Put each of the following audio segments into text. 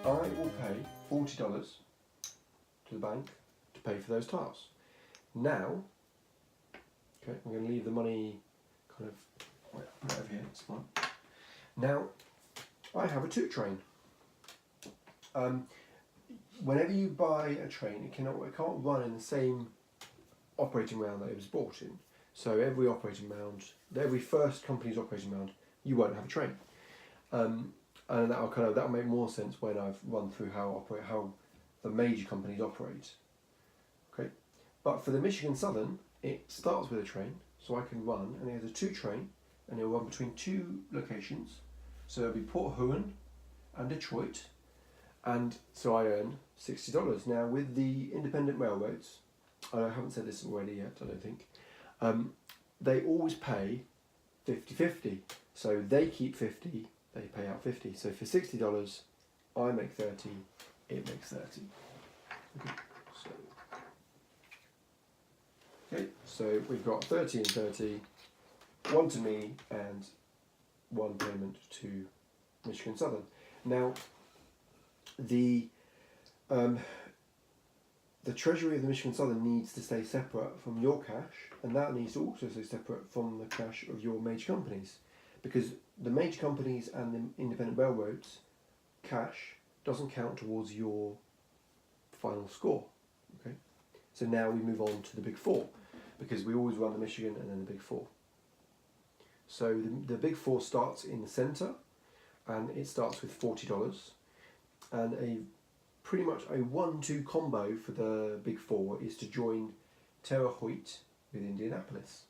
I will pay $40 to the bank to pay for those tiles. Now, okay, I'm going to leave the money kind of, wait, I'll put it over here, it's fine. Now, I have a toot train. Whenever you buy a train, it can't run in the same operating round that it was bought in. So every operating round, every first company's operating round, you won't have a train. And that'll make more sense when I've run through how the major companies operate. Okay, but for the Michigan Southern, it starts with a train, so I can run, and it has a toot train, and it'll run between two locations. So it'll be Port Huron and Detroit, and so I earn $60. Now with the independent railroads, I haven't said this already yet, I don't think, they always pay 50-50. So they keep 50, they pay out 50. So for $60, I make 30, it makes 30. So we've got 30 and 30, one to me and one payment to Michigan Southern. Now, the treasury of the Michigan Southern needs to stay separate from your cash, and that needs to also stay separate from the cash of your major companies, because the major companies and the independent railroads cash doesn't count towards your final score. Okay, so now we move on to the Big Four, because we always run the Michigan and then the Big Four. So the Big Four starts in the center, and it starts with $40, and pretty much a 1-2 combo for the Big Four is to join Terre Haute with Indianapolis.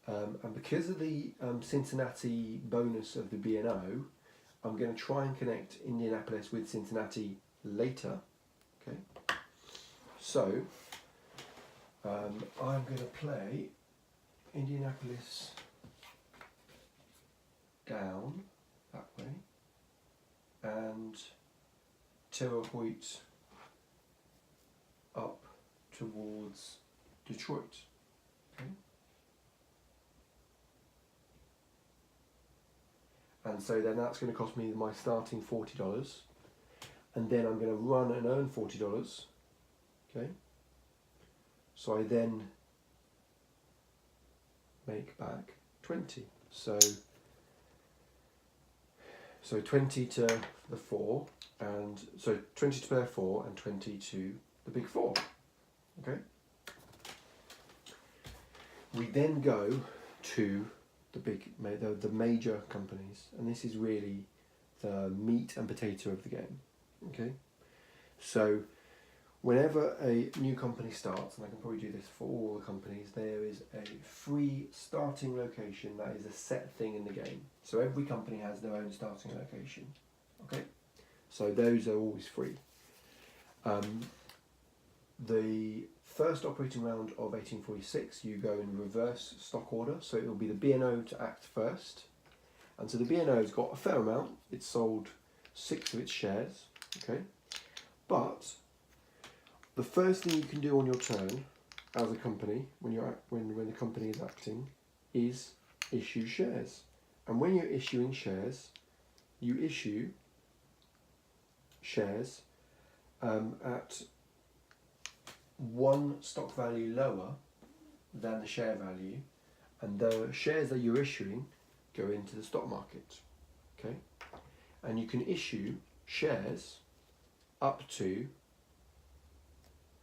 And because of the Cincinnati bonus of the B&O, I'm going to try and connect Indianapolis with Cincinnati later. Okay, so I'm going to play Indianapolis down that way and Terre Haute up towards Detroit. Okay. And so then that's going to cost me my starting $40, and then I'm going to run and earn $40. Okay. So I then make back 20. So 20 to the 4, and so 20 to their 4 and 20 to the Big Four. Okay. We then go to the major companies, and this is really the meat and potato of the game. Okay. So whenever a new company starts, and I can probably do this for all the companies, there is a free starting location that is a set thing in the game. So every company has their own starting location. Okay, so those are always free. The first operating round of 1846, you go in reverse stock order, so it will be the B&O to act first. And so the B&O's got a fair amount. It's sold 6 of its shares. Okay, but the first thing you can do on your turn as a company, when the company is acting, is issue shares. And when you're issuing shares, you issue shares at one stock value lower than the share value, and the shares that you're issuing go into the stock market. Okay, and you can issue shares up to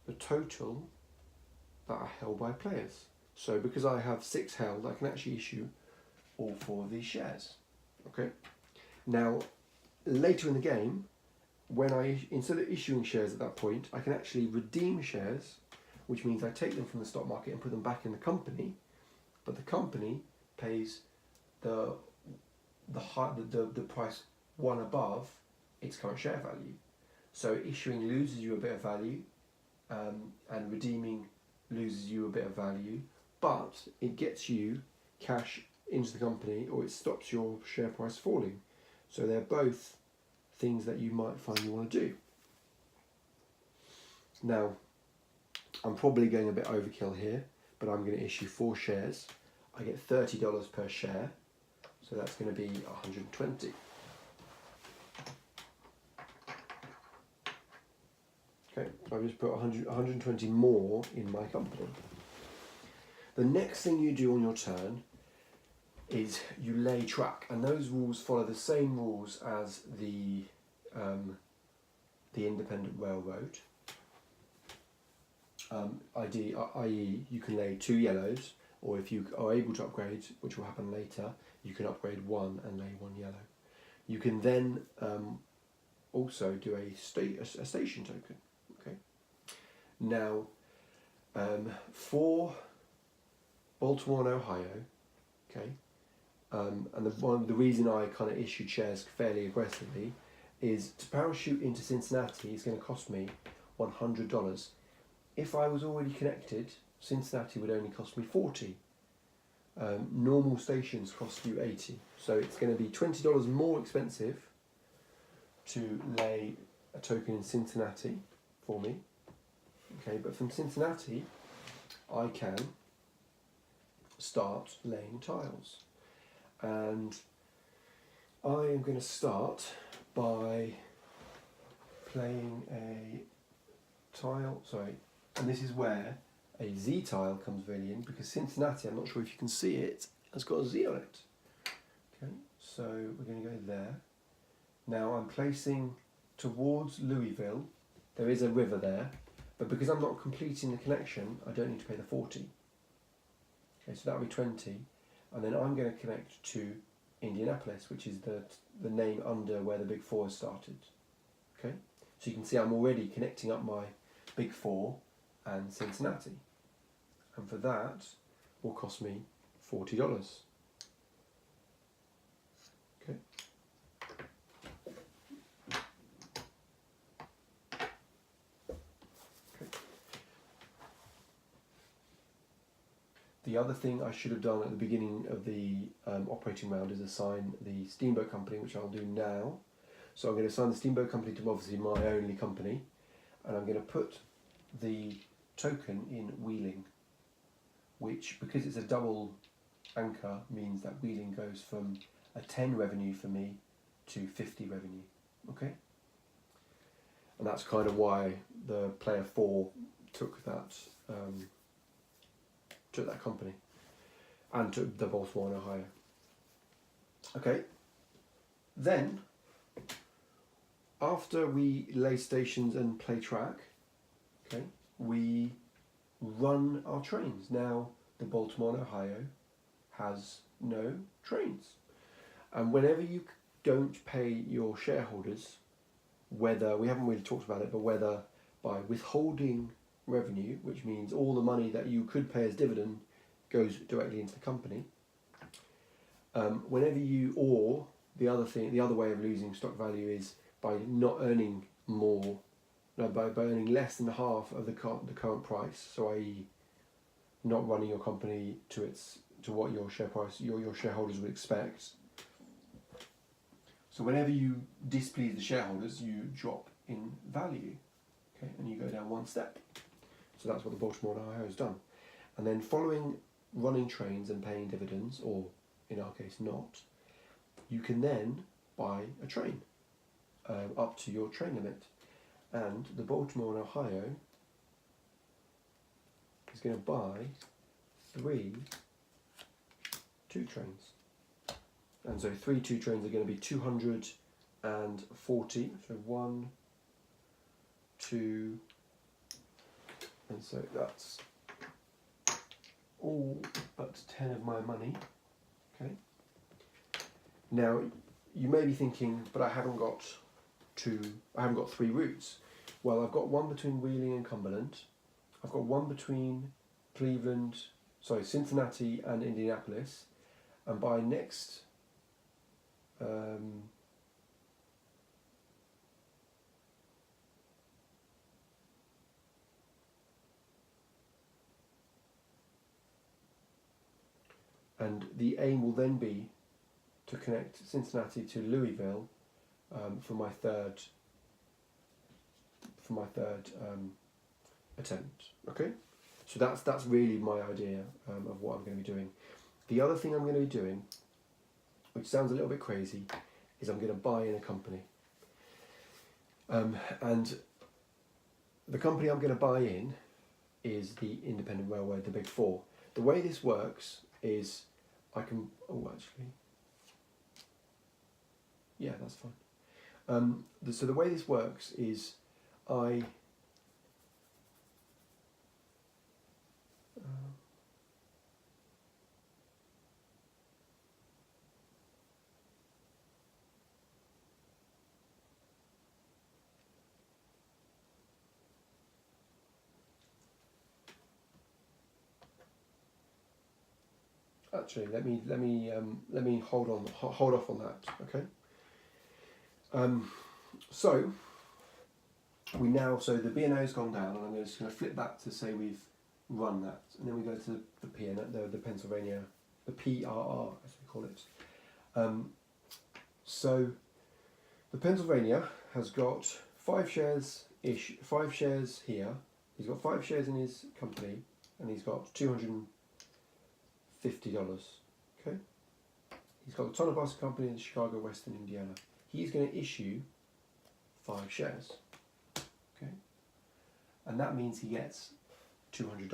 the total that are held by players. So because I have 6 held, I can actually issue all 4 of these shares. Okay. Now, later in the game, when instead of issuing shares at that point, I can actually redeem shares, which means I take them from the stock market and put them back in the company, but the company pays the price one above its current share value. So issuing loses you a bit of value, and redeeming loses you a bit of value, but it gets you cash into the company, or it stops your share price falling. So they're both things that you might find you want to do. Now, I'm probably going a bit overkill here, but I'm going to issue 4 shares. I get $30 per share, so that's going to be 120. Okay, so I've just put 120 more in my company. The next thing you do on your turn is you lay track, and those rules follow the same rules as the independent railroad. I.e. you can lay 2 yellows, or if you are able to upgrade, which will happen later, you can upgrade 1 and lay 1 yellow. You can then also do a station token. Okay. Now, for Baltimore and Ohio, okay, and the reason I kind of issue shares fairly aggressively is to parachute into Cincinnati is going to cost me $100. If I was already connected, Cincinnati would only cost me $40. Normal stations cost you $80, so it's going to be $20 more expensive to lay a token in Cincinnati for me. Okay, but from Cincinnati, I can start laying tiles, and I am going to start by playing a tile. Sorry, and this is where a Z tile comes really in, because Cincinnati, I'm not sure if you can see it, has got a Z on it. Okay, so we're going to go there. Now I'm placing towards Louisville. There is a river there, but because I'm not completing the connection, I don't need to pay the 40. Okay, so that'll be 20, and then I'm going to connect to Indianapolis, which is the name under where the Big Four has started. Okay, so you can see I'm already connecting up my Big Four and Cincinnati, and for that will cost me $40. Okay. The other thing I should have done at the beginning of the operating round is assign the Steamboat Company, which I'll do now. So I'm going to assign the Steamboat Company to obviously my only company, and I'm going to put the token in Wheeling, which, because it's a double anchor, means that Wheeling goes from a 10 revenue for me to 50 revenue. Okay? And that's kind of why the player 4 took that company and took the Baltimore and Ohio. Okay, then after we lay stations and play track, okay, we run our trains. Now the Baltimore and Ohio has no trains, and whenever you don't pay your shareholders, whether, we haven't really talked about it, but whether by withholding revenue, which means all the money that you could pay as dividend goes directly into the company. Whenever you, or the other way of losing stock value is by not earning more, no, by earning less than half of the current price. So, i.e., not running your company to what your share price, your shareholders would expect. So whenever you displease the shareholders, you drop in value, okay, and you go down one step. So that's what the Baltimore and Ohio has done. And then following running trains and paying dividends, or in our case not, you can then buy a train up to your train limit. And the Baltimore and Ohio is going to buy 3 2 trains. And so 3 2 trains are going to be 240. So 1, 2, and so that's all but 10 of my money. Okay. Now you may be thinking, but I haven't got 3 routes. Well, I've got one between Wheeling and Cumberland. I've got one between Cincinnati and Indianapolis, and by next and the aim will then be to connect Cincinnati to Louisville for my third attempt. Okay, so that's really my idea of what I'm going to be doing. The other thing I'm going to be doing, which sounds a little bit crazy, is I'm going to buy in a company. And the company I'm going to buy in is the independent railway, the Big Four. The way this works is I can, yeah, that's fine. So the way this works is I, actually let me hold off on that. Okay. So so the B&O has gone down, and I'm just going to flip that to say we've run that, and then we go to the the Pennsylvania, the PRR as we call it. So the Pennsylvania has got 5 shares here. He's got 5 shares in his company, and he's got $250. Okay. He's got the Tunnel Bus Company in Chicago, Western Indiana. He's going to issue 5 shares. Okay. And that means he gets $200.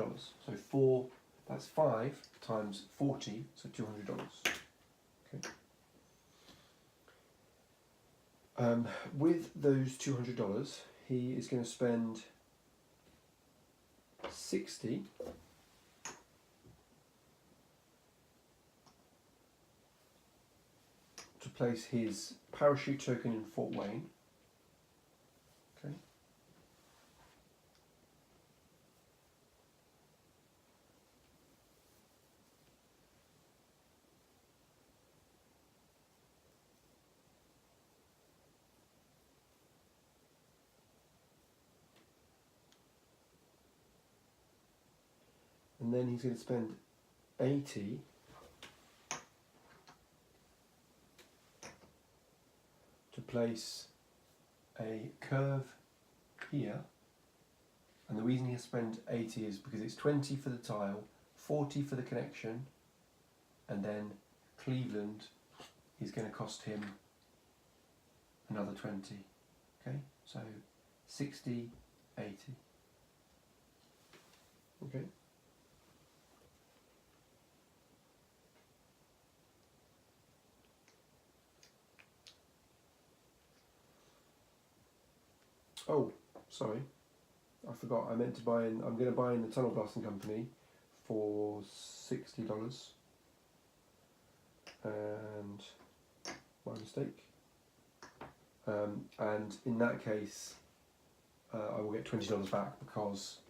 So that's 5 times 40, so $200. Okay. With those $200, he is going to spend 60 to place his parachute token in Fort Wayne. Okay. And then he's going to spend 80 to place a curve here, and the reason he has spent 80 is because it's 20 for the tile, 40 for the connection, and then Cleveland is going to cost him another 20. Okay, so 60, 80. Okay. Oh, sorry, I forgot. I meant to buy in. I'm going to buy in the Tunnel Blasting Company for $60, and my mistake. And in that case, I will get $20 back because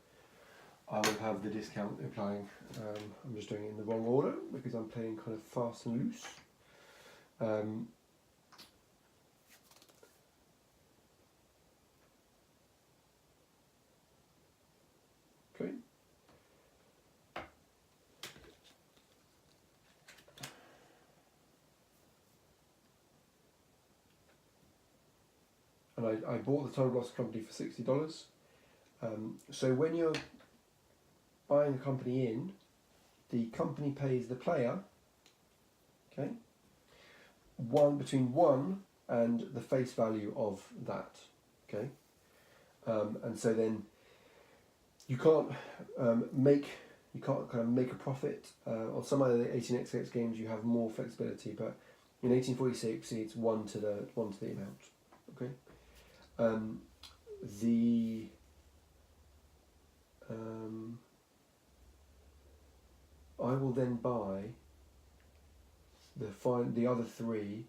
I will have the discount applying. I'm just doing it in the wrong order because I'm playing kind of fast and loose. Okay. And I bought the Tunnel Blasting Company for $60. So when you're buying a company in, the company pays the player, okay, between 1 and the face value of that, okay, and so then you can't make a profit. On some other 18xx games you have more flexibility, but in 1846 it's 1 to the amount, okay. I will then buy the other 3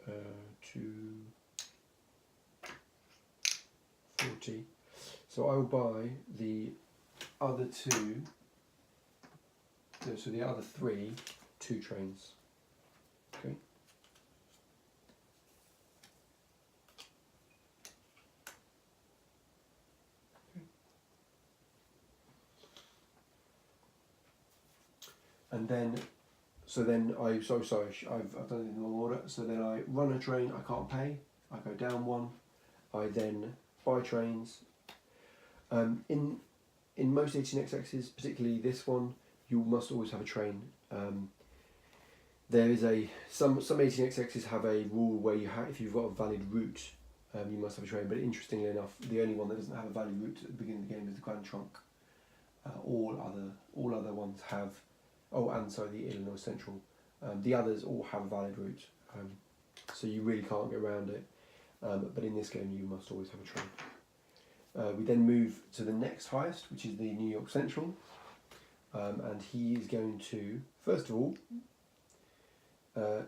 to 40. So I will buy the other 2. So the other 3 2 trains. Okay. And then, I've done it in the wrong order. So then I run a train I can't pay. I go down 1. I then buy trains. In most 18xx's, particularly this one, you must always have a train. There is some 18xx's have a rule where if you've got a valid route, you must have a train. But interestingly enough, the only one that doesn't have a valid route at the beginning of the game is the Grand Trunk. All other ones have. Oh, and sorry, the Illinois Central. The others all have a valid route, so you really can't get around it. But in this game, you must always have a train. We then move to the next highest, which is the New York Central, and he is going to, first of all,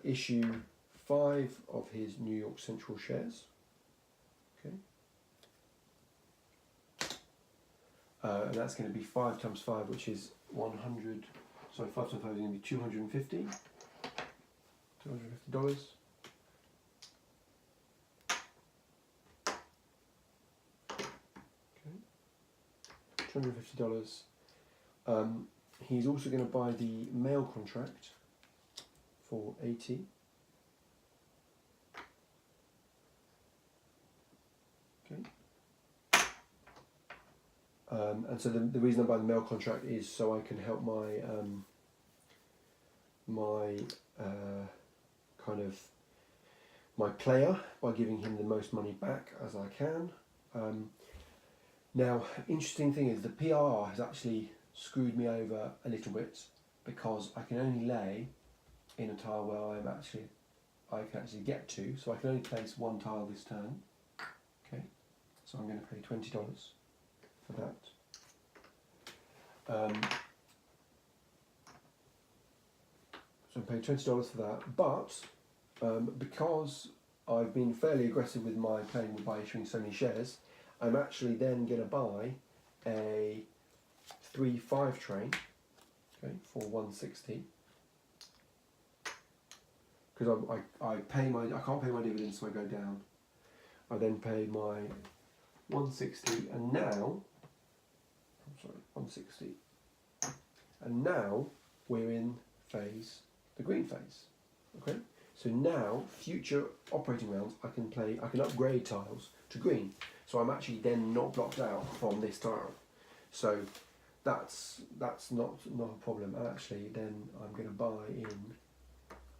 issue 5 of his New York Central shares. Okay. And that's going to be 5 times 5, which is 100. Sorry, 5 times 5 is going to be $250. $250. Okay. $250. He's also going to buy the mail contract for 80. Okay. And so the reason I buy the mail contract is so I can help my my player by giving him the most money back as I can. Now, interesting thing is the PRR has actually screwed me over a little bit because I can only lay in a tile where I can actually get to, so I can only place one tile this turn. Okay, so I'm going to pay $20 for that. So I'm paying $20 for that, but because I've been fairly aggressive with my playing by issuing so many shares, I'm actually then going to buy a 3-5 train, okay, for 160. Because I can't pay my dividends, so I go down. I then pay my 160, and now, 160, and now we're in the green phase. Okay, so now future operating rounds I can upgrade tiles to green. So I'm actually then not blocked out from this tile. So that's not a problem. And actually then I'm going to buy in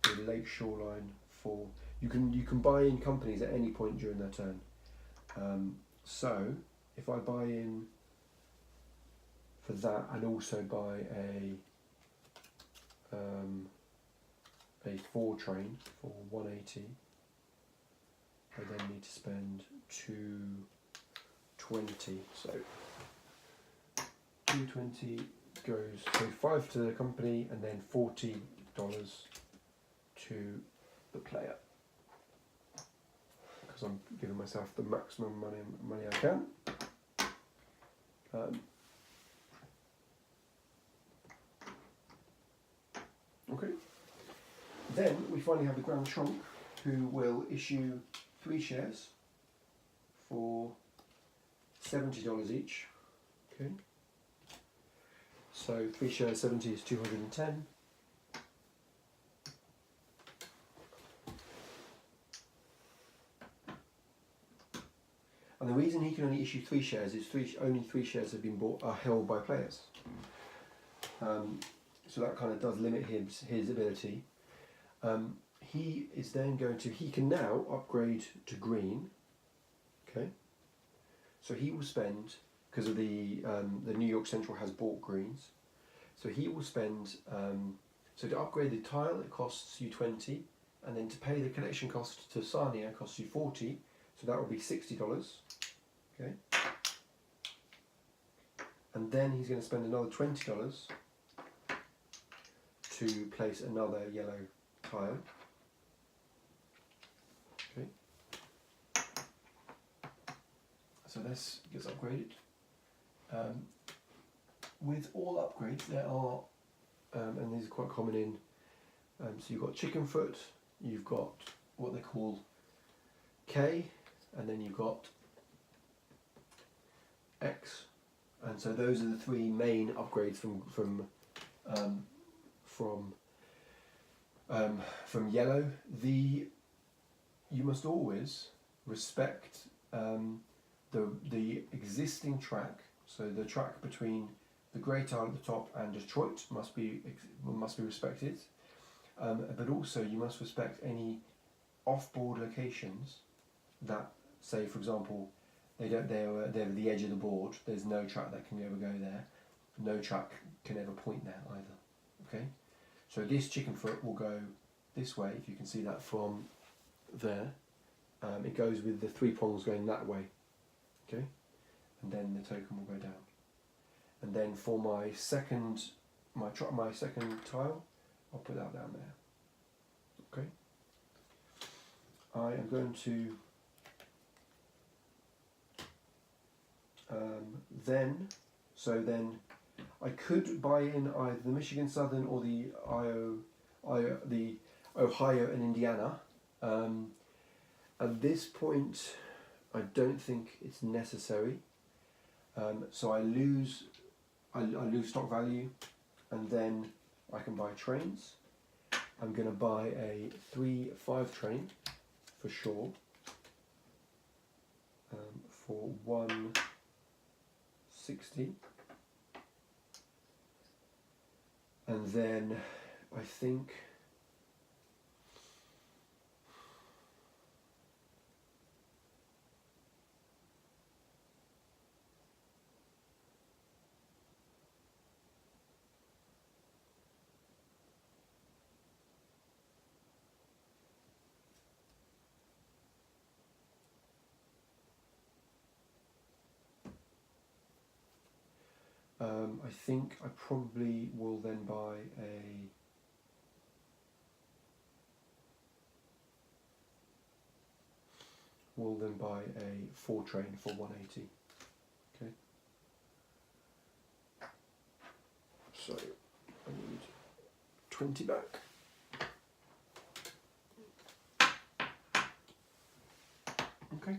the Lake Shoreline for, you can buy in companies at any point during their turn. So if I buy in for that and also buy a 4 train for 180, I then need to spend 220. So 220 goes, so 5 to the company and then $40 to the player, because I'm giving myself the maximum money I can. Okay. Then we finally have the Grand Trunk, who will issue 3 shares for $70 each. Okay. So 3 shares, 70 is 210. And the reason he can only issue 3 shares is only 3 shares have been held by players. So that kind of does limit his ability. He is then he can now upgrade to green. Okay. So he will spend, because of the New York Central has bought greens, so he will spend, so to upgrade the tile it costs you 20, and then to pay the connection cost to Sarnia costs you 40, so that will be $60. Okay. And then he's going to spend another $20 to place another yellow tile. Okay. So this gets upgraded. With all upgrades there are, and these are quite common in, so you've got chicken foot, you've got what they call K, and then you've got X, and so those are the 3 main upgrades from yellow. You must always respect the existing track. So the track between the grey tile at the top and Detroit must be respected. But also you must respect any off-board locations that say for example, they're the edge of the board. There's no track that can ever go there. No track can ever point there either. Okay, so this chicken foot will go this way. If you can see that from there, it goes with the 3 prongs going that way. Okay, and then the token will go down. And then for my second tile, I'll put that down there. Okay, I am going to then I could buy in either the Michigan Southern or the Ohio and Indiana. At this point, I don't think it's necessary. So I lose stock value, and then I can buy trains. I'm going to buy a 3-5 train for sure, for 160, and then I think I probably will then buy a will then buy a 4 train for 180. Okay. So I need 20 back. Okay.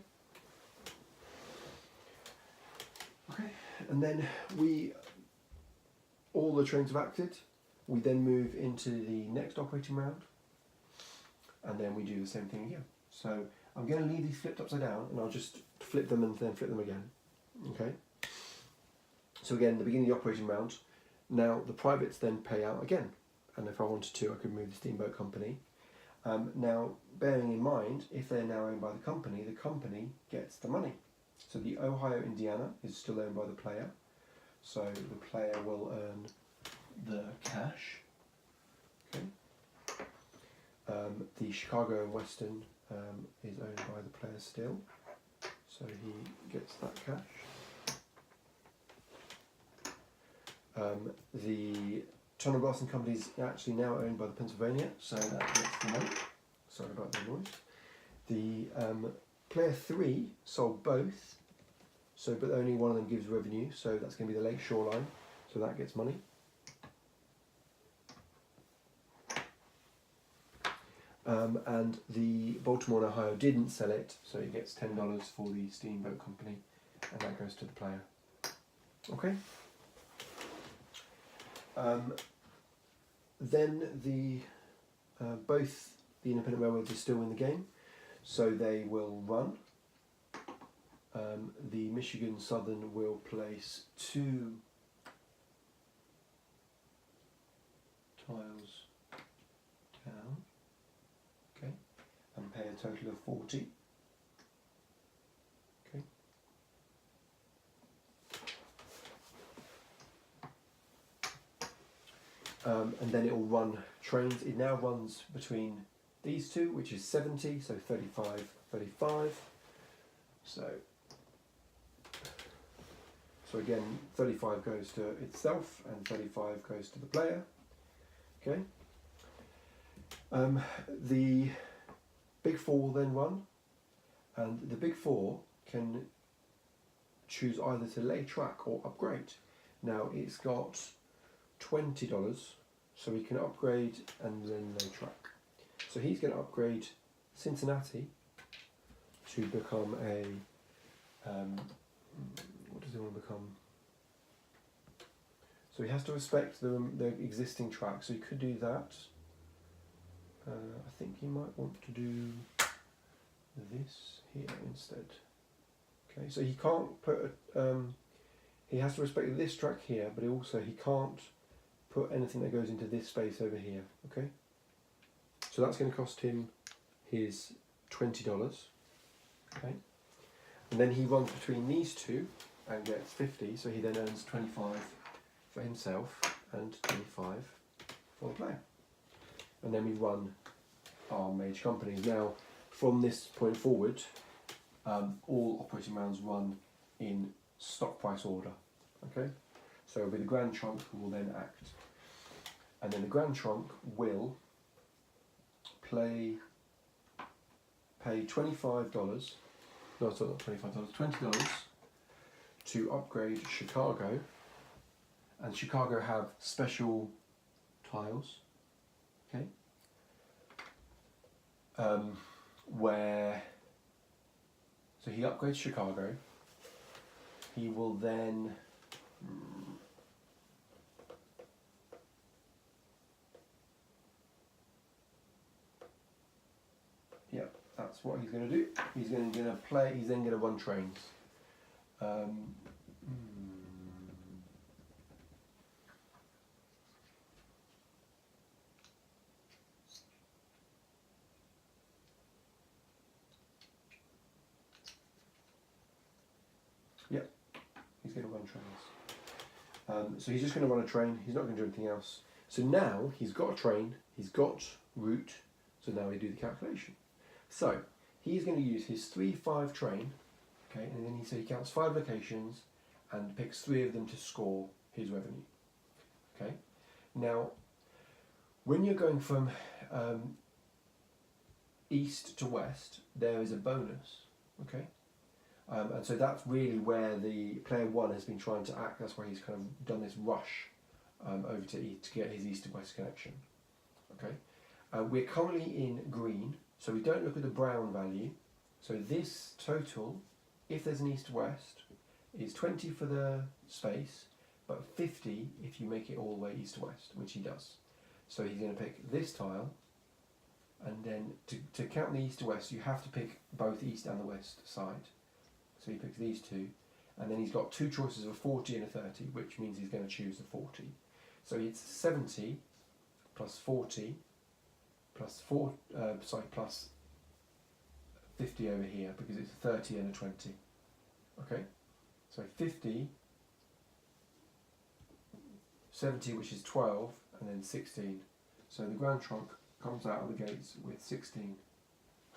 Okay, and then all the trains have acted. We then move into the next operating round, and then we do the same thing again. So I'm going to leave these flipped upside down, and I'll just flip them and then flip them again. Okay. So again, the beginning of the operating round. Now the privates then pay out again, and if I wanted to, I could move the steamboat company. Now, bearing in mind, if they're now owned by the company gets the money. So the Ohio Indiana is still owned by the player, so the player will earn the cash. Okay. The Chicago and Western is owned by the player still, so he gets that cash. The Tunnel Blasting Company is actually now owned by the Pennsylvania, so that gets the money. Sorry about the noise. The player 3 sold both, so but only one of them gives revenue, so that's going to be the Lake Shoreline, so that gets money. And the Baltimore and Ohio didn't sell it, so it gets $10 for the steamboat company, and that goes to the player. Okay. Then both the independent railroads are still in the game, so they will run. The Michigan Southern will place 2 tiles down, okay, and pay a total of 40. Okay. And then it will run trains. It now runs between these two, which is 70, so 35, 35. So again, 35 goes to itself and 35 goes to the player. Okay. The Big Four will then run, and the Big Four can choose either to lay track or upgrade. Now it's got $20, so he can upgrade and then lay track. So he's going to upgrade Cincinnati to become a what does he want to become? So he has to respect the existing track, so he could do that. I think he might want to do this here instead. Okay, so he can't put he has to respect this track here, but he can't put anything that goes into this space over here. Okay, so that's going to cost him his $20. Okay, And then he runs between these two and gets 50, so he then earns 25 for himself and 25 for the player. And then we run our mage companies. Now, from this point forward, all operating rounds run in stock price order. Okay, so it'll be the Grand Trunk who will then act, and then the Grand Trunk will pay $25. No, it's not $25. $20 to upgrade Chicago, and Chicago have special tiles. Okay. Where, so he upgrades Chicago, he will then yeah, that's what he's going to do. He's going to play, he's then going to run trains. Yep, he's going to run trains. So he's just going to run a train, he's not going to do anything else. So now he's got a train, he's got route, so now we do the calculation. So he's going to use his 3-5 train, okay, and then he counts 5 locations and picks 3 of them to score his revenue. Okay, now when you're going from east to west, there is a bonus. Okay. And so that's really where the player 1 has been trying to act. That's why he's kind of done this rush over to get his east to west connection. Okay, we're currently in green, so we don't look at the brown value. So this total, if there's an east to west, is 20 for the space, but 50 if you make it all the way east to west, which he does. So he's going to pick this tile, and then to count the east to west, you have to pick both east and the west side. So he picks these two, and then he's got 2 choices of a 40 and a 30, which means he's going to choose the 40. So it's 70 plus 40 plus plus 50 over here, because it's a 30 and a 20. Okay, so 50, 70, which is 12, and then 16. So the Grand Trunk comes out of the gates with 16.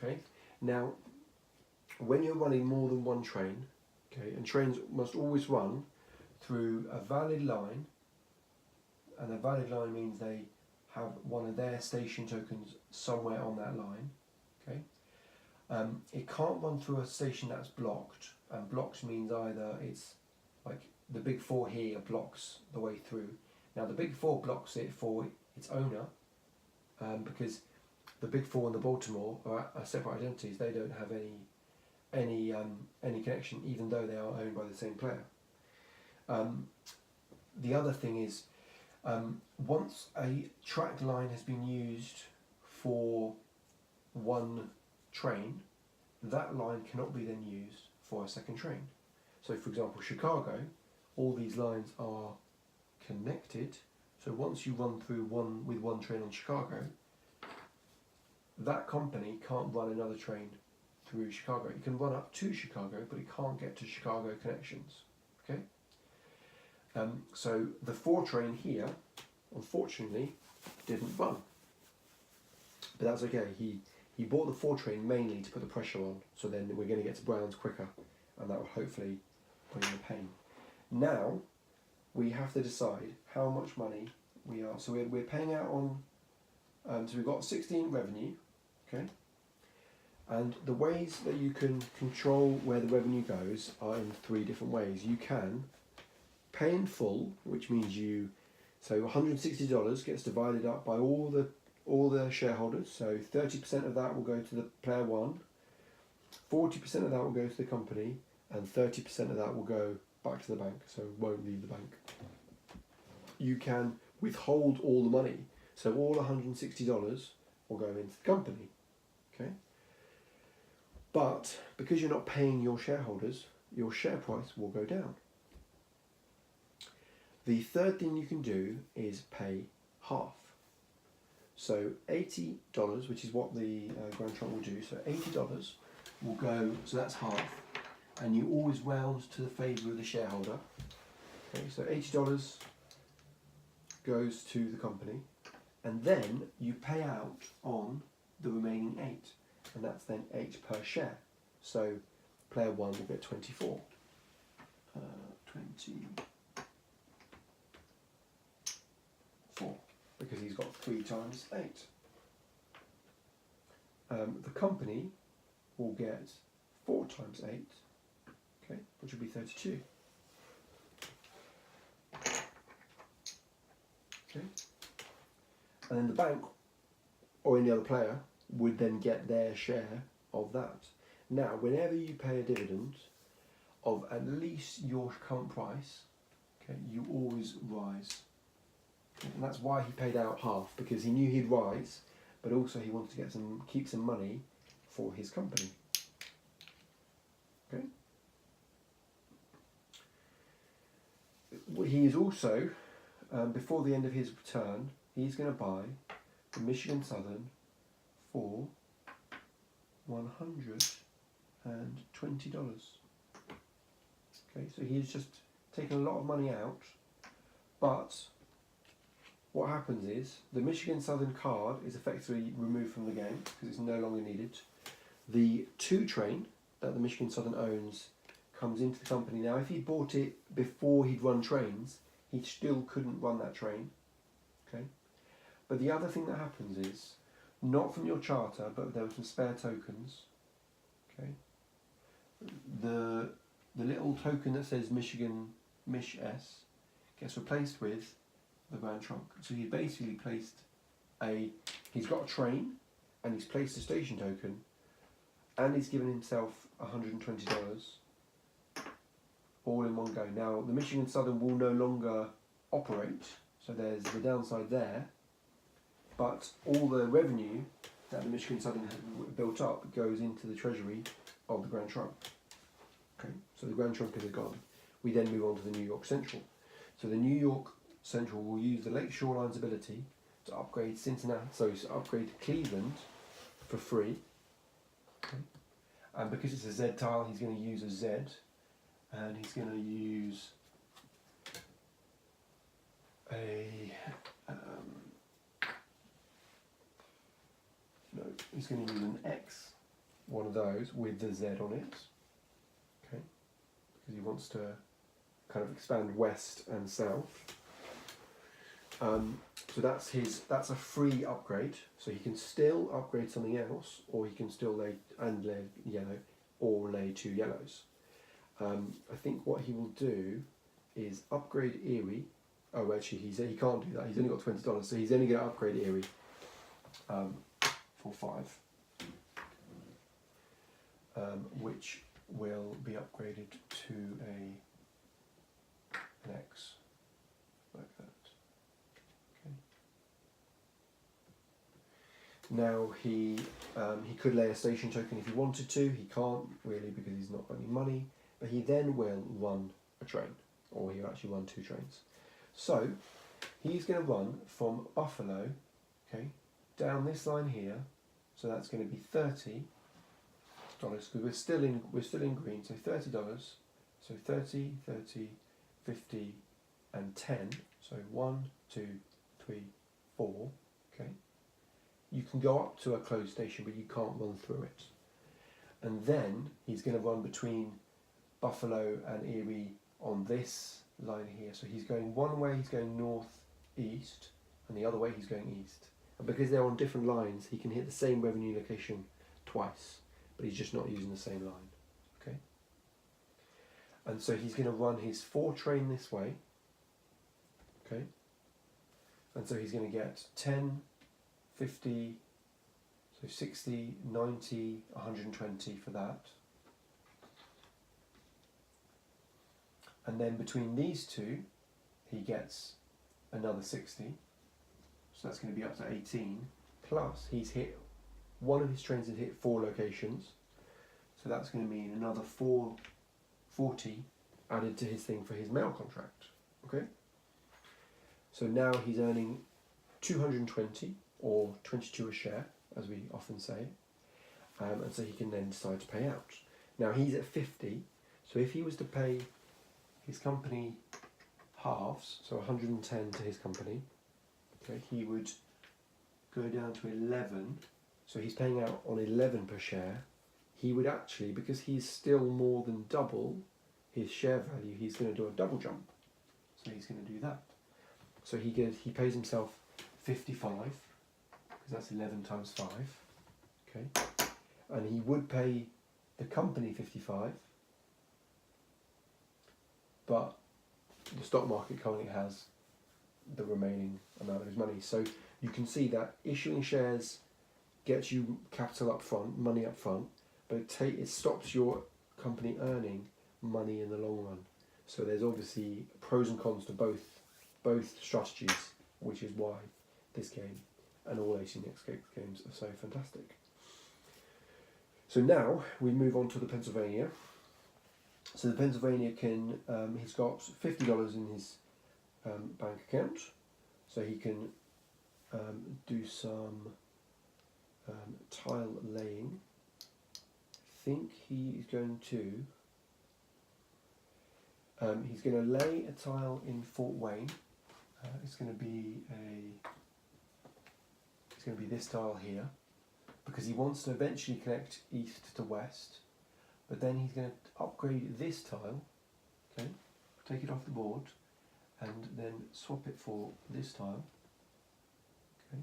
Okay, now when you're running more than one train, okay, and trains must always run through a valid line, and a valid line means they have one of their station tokens somewhere on that line. Okay, it can't run through a station that's blocked, and blocked means either it's like the Big Four here blocks the way through. Now the Big Four blocks it for its owner, because the Big Four and the Baltimore are separate identities. They don't have any connection, even though they are owned by the same player. The other thing is, once a track line has been used for one train, that line cannot be then used for a second train. So for example, Chicago, all these lines are connected, so once you run through one train on Chicago, that company can't run another train through Chicago. It can run up to Chicago, but it can't get to Chicago connections. Okay. So the 4 train here, unfortunately, didn't run. But that's okay. He bought the 4 train mainly to put the pressure on, so then we're going to get to Browns quicker, and that will hopefully bring the pain. Now we have to decide how much money we are. So we're paying out on. So we've got 16 revenue. Okay. And the ways that you can control where the revenue goes are in 3 different ways. You can pay in full, which means so $160 gets divided up by all the shareholders. So 30% of that will go to the player 1, 40% of that will go to the company, and 30% of that will go back to the bank, so it won't leave the bank. You can withhold all the money, so all $160 will go into the company. Okay. But because you're not paying your shareholders, your share price will go down. The third thing you can do is pay half. So $80, which is what the Grand Trunk will do, so $80 will go, so that's half, and you always round to the favour of the shareholder. Okay, so $80 goes to the company, and then you pay out on the remaining 8, and that's then 8 per share. So player 1 will get 24. 24, because he's got 3 times 8. The company will get 4 times 8, okay, which will be 32. Okay. And then the bank or any other player would then get their share of that. Now, whenever you pay a dividend of at least your current price, okay, you always rise. Okay, and that's why he paid out half, because he knew he'd rise, but also he wanted to get keep some money for his company. Okay. He is also, before the end of his return, he's going to buy the Michigan Southern for $120. Okay, so he's just taken a lot of money out, but what happens is the Michigan Southern card is effectively removed from the game because it's no longer needed. The 2 train that the Michigan Southern owns comes into the company. Now, if he bought it before he'd run trains, he still couldn't run that train. Okay, but the other thing that happens is, not from your charter, but there were some spare tokens. Okay, the little token that says Michigan Mich S gets replaced with the Grand Trunk. So he basically placed he's got a train, and he's placed a station token, and he's given himself $120 all in one go. Now, the Michigan Southern will no longer operate, so there's the downside there, but all the revenue that the Michigan Southern has built up goes into the treasury of the Grand Trunk. Okay, so the Grand Trunk is gone. We then move on to the New York Central. So the New York Central will use the Lake Shoreline's ability to upgrade Cincinnati, so to upgrade Cleveland for free. Okay. And because it's a Z tile, he's going to use a Z, and he's going to use he's going to use an X, one of those with the Z on it. Okay, because he wants to kind of expand west and south. So that's a free upgrade. So he can still upgrade something else, or he can still lay yellow, or lay 2 yellows. I think what he will do is upgrade Erie. Oh, actually, he can't do that. He's only got $20, so he's only going to upgrade Erie for 5, which will be upgraded to an X, like that. Okay. Now he could lay a station token if he wanted to. He can't really because he's not got any money. But he then will run a train, or he'll actually run 2 trains. So he's going to run from Buffalo, okay, down this line here. So that's going to be $30, because we're still in green. So $30. So 30, 30, 50, and 10. So 1, 2, 3, 4. Okay. You can go up to a closed station, but you can't run through it. And then he's going to run between Buffalo and Erie on this line here. So he's going one way, he's going north-east, and the other way he's going east. And because they're on different lines, he can hit the same revenue location twice, but he's just not using the same line. Okay. And so he's going to run his 4 train this way. Okay. And so he's going to get 10, 50, so 60, 90, 120 for that. And then between these 2, he gets another 60. So that's going to be up to 18. Plus, he's hit, one of his trains has hit 4 locations. So that's going to mean another 440 added to his thing for his mail contract. Okay? So now he's earning 220, or 22 a share, as we often say. And so he can then decide to pay out. Now he's at 50. So if he was to pay his company halves, so 110 to his company, okay, he would go down to 11. So he's paying out on 11 per share. He would actually, because he's still more than double his share value, he's going to do a double jump. So he's going to do that. So he pays himself 55, because that's 11 times 5. Okay, and he would pay the company 55, but the stock market currently has the remaining amount of his money. So you can see that issuing shares gets you capital up front, money up front, but it stops your company earning money in the long run. So there's obviously pros and cons to both strategies, which is why this game and all 18x games are so fantastic. So now we move on to the Pennsylvania. So the Pennsylvania can, he's got $50 in his bank account, so he can do some tile laying. I think he's going to lay a tile in Fort Wayne. It's going to be this tile here, because he wants to eventually connect east to west, but then he's going to upgrade this tile, okay, take it off the board and then swap it for this tile, okay.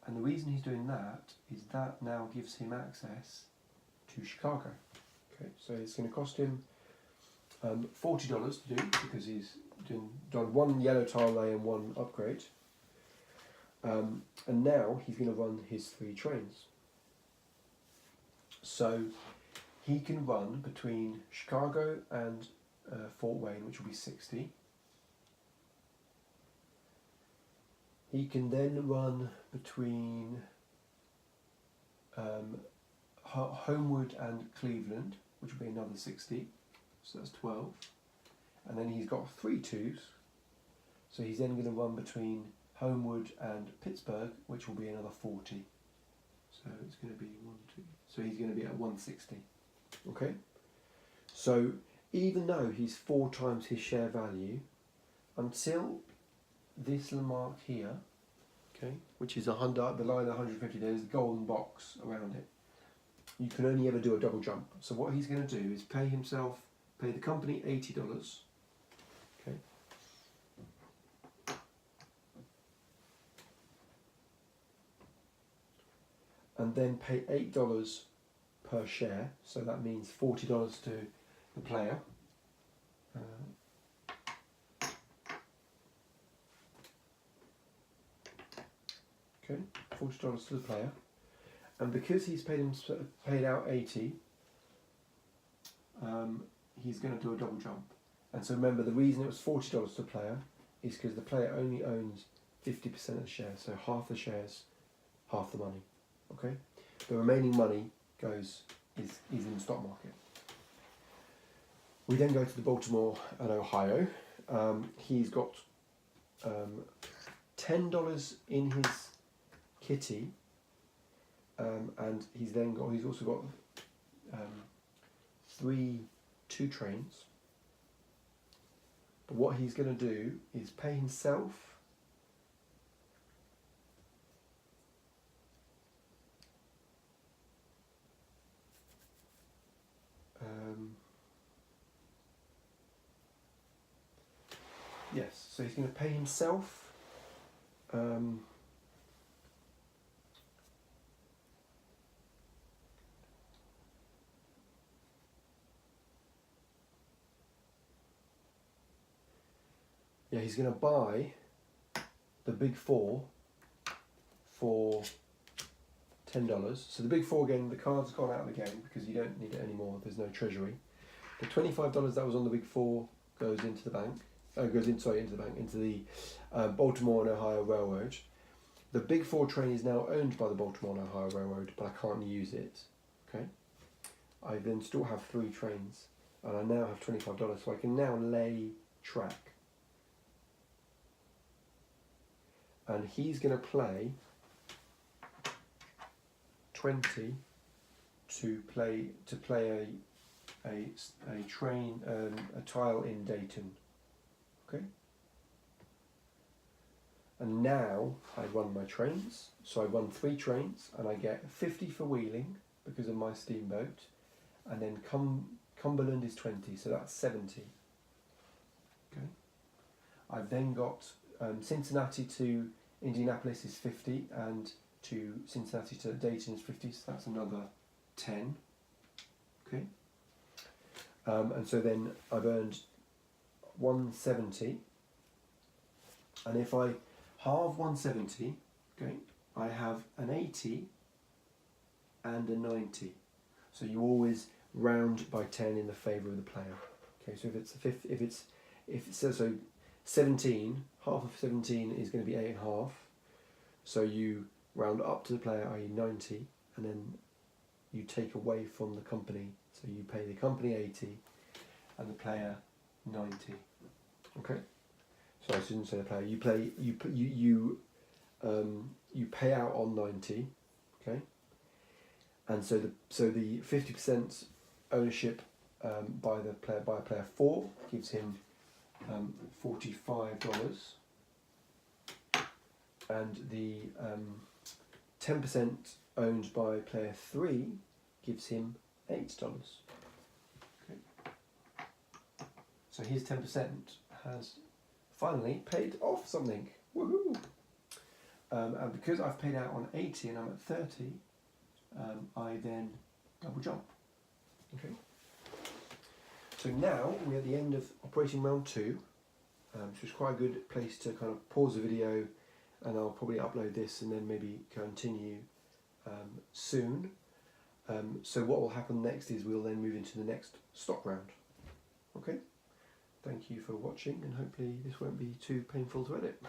And the reason he's doing that is that now gives him access to Chicago. Okay, so it's going to cost him $40 to do, because he's done one yellow tile lay and one upgrade. And now he's going to run his 3 trains. So he can run between Chicago and Fort Wayne, which will be 60. He can then run between Homewood and Cleveland, which will be another 60. So that's 12. And then he's got 3 2s. So he's then going to run between Homewood and Pittsburgh, which will be another 40. So it's going to be 1, 2. So he's going to be at 160. Okay. So even though he's 4 times his share value, until this little mark here, okay, which is 100, the line 150, there's a golden box around it. You can only ever do a double jump. So what he's going to do is pay the company $80. Okay. And then pay $8 per share, so that means $40 to the player. Okay, $40 to the player, and because he's paid out 80, he's going to do a double jump. And so remember, the reason it was $40 to the player is because the player only owns 50% of the shares, so half the shares, half the money. Okay, the remaining money is in the stock market. We then go to the Baltimore and Ohio. He's got $10 in his kitty, and he's also got 3 2 trains. But what he's going to do is pay himself yes, so he's going to pay himself he's going to buy the Big 4 for $10. So the Big 4, again, the card's gone out of the game because you don't need it anymore. There's no treasury. The $25 that was on the Big 4 goes into the bank. Into the Baltimore and Ohio Railroad. The Big 4 train is now owned by the Baltimore and Ohio Railroad, but I can't use it. Okay. I then still have 3 trains, and I now have $25, so I can now lay track. And he's going to play 20, to play a train a tile in Dayton. Okay. And now I run my trains. So I run 3 trains, and I get 50 for Wheeling because of my steamboat, and then Cumberland is 20, so that's 70. Okay. I've then got Cincinnati to Indianapolis is 50, and to Cincinnati to Dayton is 50, so that's another 10. Okay. And so then I've earned 170, and if I halve 170, okay, I have an 80 and a 90. So you always round by 10 in the favour of the player. Okay, so if it's a fifth, if it says so 17, half of 17 is going to be 8.5. So you round up to the player, i.e. 90, and then you take away from the company. So you pay the company 80 and the player 90. Okay. So I shouldn't say the player. You pay out on 90. Okay. And so the 50% ownership by player 4 gives him $45, and the 10% owned by player 3 gives him $8. Okay. So his 10% has finally paid off something. Woohoo! And because I've paid out on 80 and I'm at 30, I then double jump. Okay. So now we're at the end of operating round 2. So it's quite a good place to kind of pause the video, and I'll probably upload this and then maybe continue soon. So what will happen next is we'll then move into the next stock round. Okay. Thank you for watching, and hopefully this won't be too painful to edit.